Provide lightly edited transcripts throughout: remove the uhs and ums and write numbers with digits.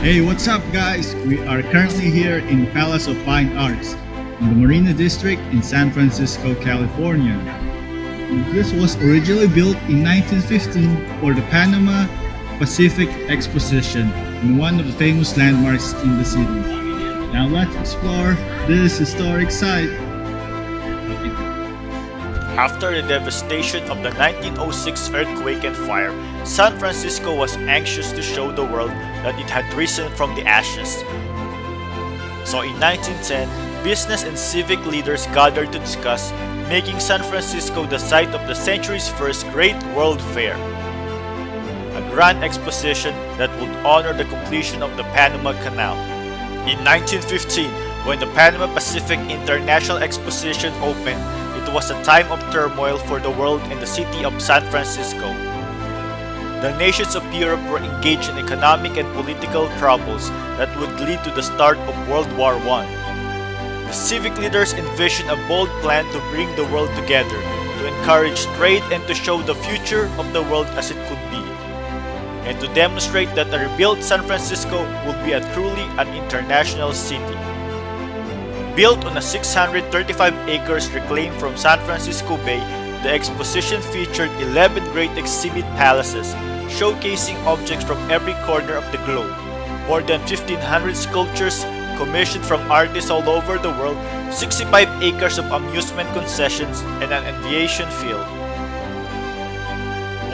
Hey, what's up, guys? We are currently here in Palace of Fine Arts in the Marina District in San Francisco, California. This was originally built in 1915 for the Panama Pacific Exposition and one of the famous landmarks in the city. Now let's explore this historic site. After the devastation of the 1906 earthquake and fire, San Francisco was anxious to show the world that it had risen from the ashes. So in 1910, business and civic leaders gathered to discuss making San Francisco the site of the century's first Great World Fair, a grand exposition that would honor the completion of the Panama Canal. In 1915, when the Panama Pacific International Exposition opened, it was a time of turmoil for the world and the city of San Francisco. The nations of Europe were engaged in economic and political troubles that would lead to the start of World War I. The civic leaders envisioned a bold plan to bring the world together, to encourage trade and to show the future of the world as it could be, and to demonstrate that a rebuilt San Francisco would be truly an international city. Built on a 635 acres reclaimed from San Francisco Bay, the exposition featured 11 great exhibit palaces, showcasing objects from every corner of the globe. More than 1,500 sculptures commissioned from artists all over the world, 65 acres of amusement concessions, and an aviation field.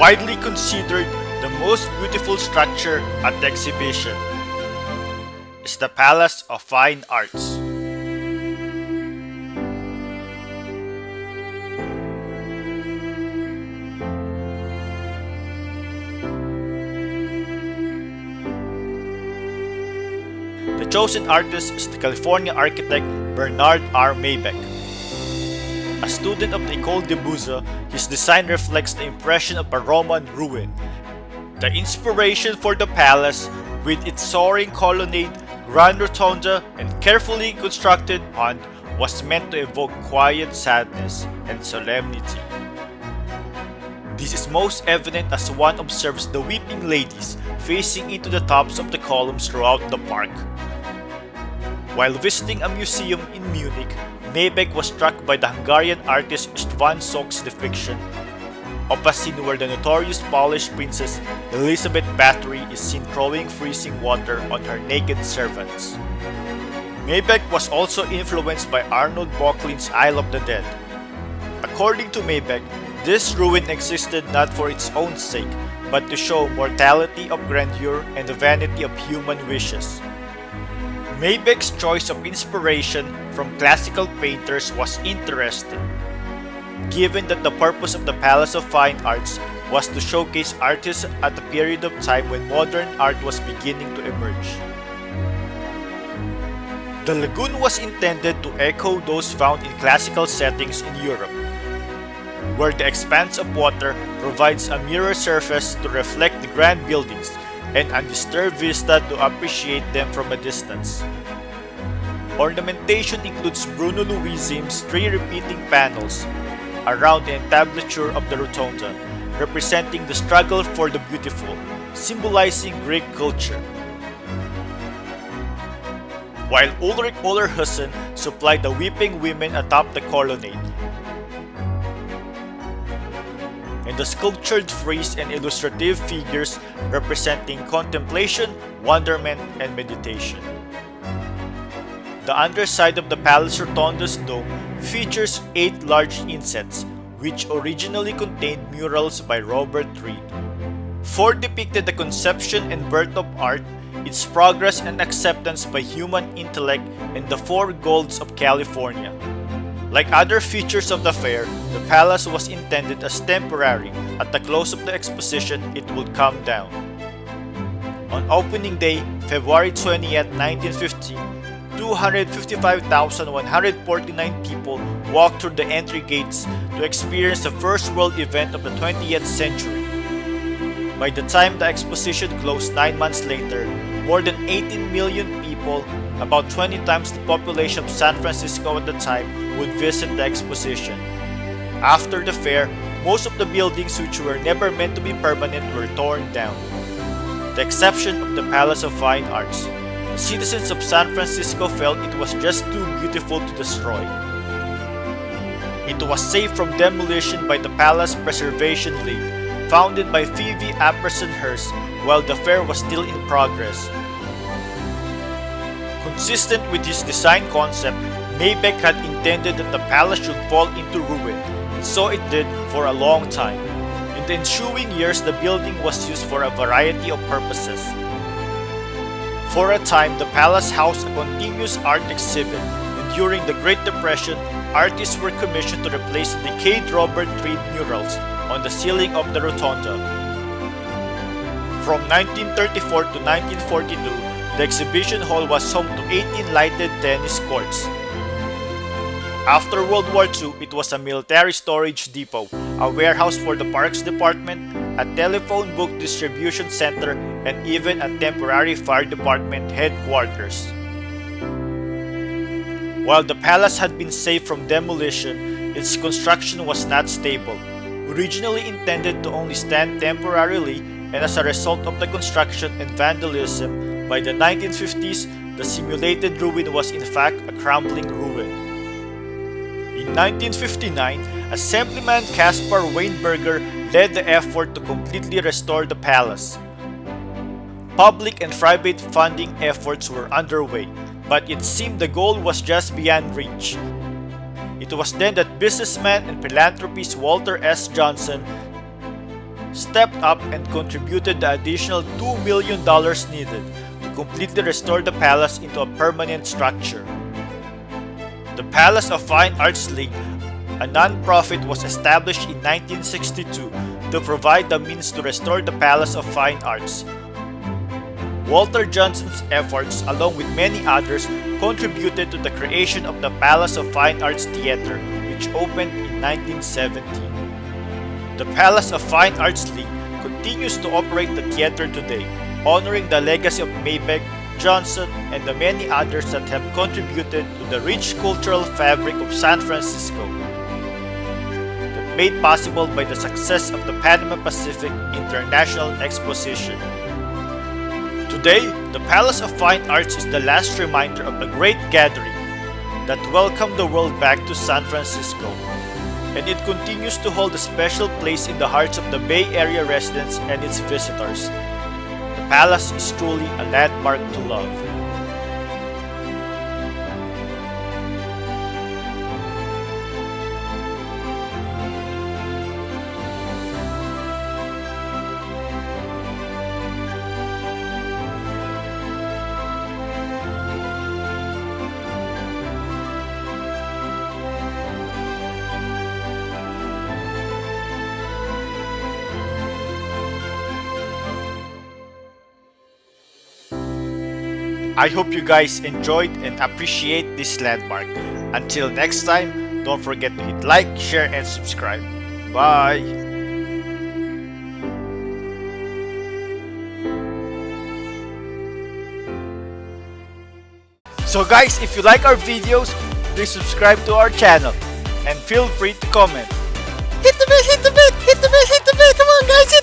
Widely considered the most beautiful structure at the exhibition is the Palace of Fine Arts. The chosen artist is the California architect Bernard R. Maybeck. A student of the École de Beaux-Arts, his design reflects the impression of a Roman ruin. The inspiration for the palace, with its soaring colonnade, grand rotunda, and carefully constructed pond, was meant to evoke quiet sadness and solemnity. This is most evident as one observes the weeping ladies facing into the tops of the columns throughout the park. While visiting a museum in Munich, Maybeck was struck by the Hungarian artist István Szok's depiction of a scene where the notorious Polish princess Elizabeth Bathory is seen throwing freezing water on her naked servants. Maybeck was also influenced by Arnold Böcklin's Isle of the Dead. According to Maybeck, this ruin existed not for its own sake, but to show mortality of grandeur and the vanity of human wishes. Maybeck's choice of inspiration from classical painters was interesting, given that the purpose of the Palace of Fine Arts was to showcase artists at a period of time when modern art was beginning to emerge. The lagoon was intended to echo those found in classical settings in Europe, where the expanse of water provides a mirror surface to reflect the grand buildings and undisturbed vista to appreciate them from a distance. Ornamentation includes Bruno Louisim's 3 repeating panels around the entablature of the rotunda, representing the struggle for the beautiful, symbolizing Greek culture. While Ulrich Ullerhussen supplied the weeping women atop the colonnade, and the sculptured frieze and illustrative figures representing contemplation, wonderment, and meditation. The underside of the Palace Rotunda's dome features 8 large insets, which originally contained murals by Robert Reed. 4 depicted the conception and birth of art, its progress and acceptance by human intellect, and the 4 golds of California. Like other features of the fair, the palace was intended as temporary. At the close of the exposition, it would come down. On opening day, February 20th, 1915, 255,149 people walked through the entry gates to experience the first world event of the 20th century. By the time the exposition closed 9 months later, more than 18 million people, about 20 times the population of San Francisco at the time, would visit the exposition. After the fair, most of the buildings which were never meant to be permanent were torn down. the exception of the Palace of Fine Arts. The citizens of San Francisco felt it was just too beautiful to destroy. It was saved from demolition by the Palace Preservation League, founded by Phoebe Apperson Hearst while the fair was still in progress. Consistent with his design concept, Maybeck had intended that the palace should fall into ruin, and so it did for a long time. In the ensuing years, the building was used for a variety of purposes. For a time, the palace housed a continuous art exhibit, and during the Great Depression, artists were commissioned to replace the decayed Robert Reed murals on the ceiling of the rotunda. From 1934 to 1942, the exhibition hall was home to 18 lighted tennis courts. After World War II, it was a military storage depot, a warehouse for the Parks Department, a telephone book distribution center, and even a temporary fire department headquarters. While the palace had been saved from demolition, its construction was not stable. Originally intended to only stand temporarily, and as a result of the construction and vandalism, by the 1950s, the simulated ruin was in fact a crumbling ruin. In 1959, Assemblyman Caspar Weinberger led the effort to completely restore the palace. Public and private funding efforts were underway, but it seemed the goal was just beyond reach. It was then that businessman and philanthropist Walter S. Johnson stepped up and contributed the additional $2 million needed to completely restore the palace into a permanent structure. The Palace of Fine Arts League, a non-profit, was established in 1962 to provide the means to restore the Palace of Fine Arts. Walter Johnson's efforts, along with many others, contributed to the creation of the Palace of Fine Arts Theater, which opened in 1917. The Palace of Fine Arts League continues to operate the theater today, honoring the legacy of Maybeck, Johnson, and the many others that have contributed to the rich cultural fabric of San Francisco, that made possible by the success of the Panama Pacific International Exposition. Today, the Palace of Fine Arts is the last reminder of the great gathering that welcomed the world back to San Francisco, and it continues to hold a special place in the hearts of the Bay Area residents and its visitors. The palace is truly a landmark to love. I hope you guys enjoyed and appreciate this landmark. Until next time, don't forget to hit like, share, and subscribe. Bye! So guys, if you like our videos, please subscribe to our channel and feel free to comment. Hit the bell, hit the bell, hit the bell, hit the bell. Come on guys, hit